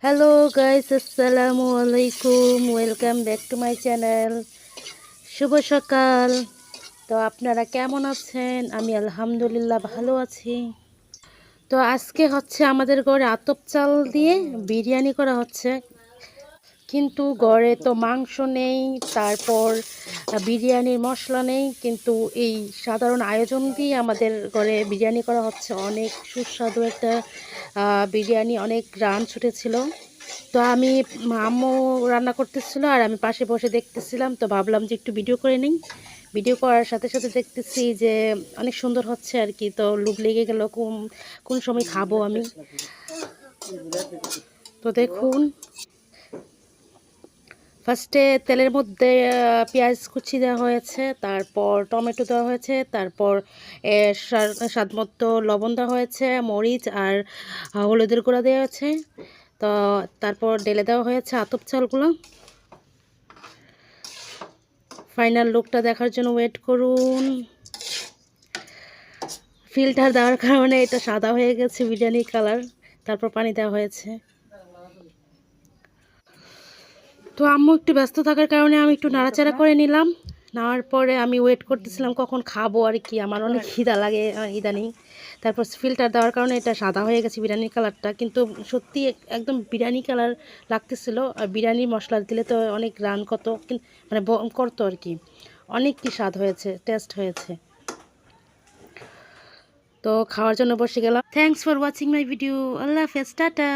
Hello guys, আসসালামু আলাইকুম। Welcome back to my channel. শুভ সকাল। তো আপনারা কেমন আছেন? আমি আলহামদুলিল্লাহ ভালো আছি। তো আজকে হচ্ছে আমাদের ঘরে আতপ চাল দিয়ে বিরিয়ানি করা হচ্ছে, কিন্তু ঘরে তো মাংস নেই, তারপর বিরিয়ানির মশলা নেই, কিন্তু এই সাধারণ আয়োজন দিয়ে আমাদের ঘরে বিরিয়ানি করা হচ্ছে। অনেক সুস্বাদু একটা বিরিয়ানি, অনেক গ্রান ছুটেছিল। তো আমি আম্মু রান্না করতেছিল আর আমি পাশে বসে দেখতেছিলাম, তো ভাবলাম যে একটু ভিডিও করে নিই। ভিডিও করার সাথে সাথে দেখতেছি যে অনেক সুন্দর হচ্ছে আর কি। তো লোভ লেগে গেল কোন কোন সময় খাবো আমি। তো দেখুন, ফার্স্টে তেলের মধ্যে পেঁয়াজ কুচি দেওয়া হয়েছে, তারপর টমেটো দেওয়া হয়েছে, তারপর স্বাদ মতো লবণ দেওয়া হয়েছে, মরিচ আর হলুদের গুঁড়া দেওয়া হয়েছে। তো তারপর ঢেলে দেওয়া হয়েছে আতপ চালগুলো। ফাইনাল লুকটা দেখার জন্য ওয়েট করুন। ফিল্টার দেওয়ার কারণে এটা সাদা হয়ে গেছে, বিরিয়ানি কালার। তারপর পানি দেওয়া হয়েছে। তো আম্মু একটু ব্যস্ত থাকার কারণে আমি একটু নাড়াচাড়া করে নিলাম। নেওয়ার পরে আমি ওয়েট করতেছিলাম কখন খাবো আর কি, আমার অনেক খিদা লাগে ইদানিং। তারপর ফিল্টার দেওয়ার কারণে এটা সাদা হয়ে গেছে বিরিয়ানির কালারটা, কিন্তু সত্যি একদম বিরিয়ানি কালার লাগতেছিল। আর বিরিয়ানি মশলা দিলে তো অনেক রান কত মানে করতো আর কি। অনেক কি স্বাদ হয়েছে, টেস্ট হয়েছে। তো খাওয়ার জন্য বসে গেলাম। Thanks for watching my video. আল্লাহ হাফেজ, টাটা।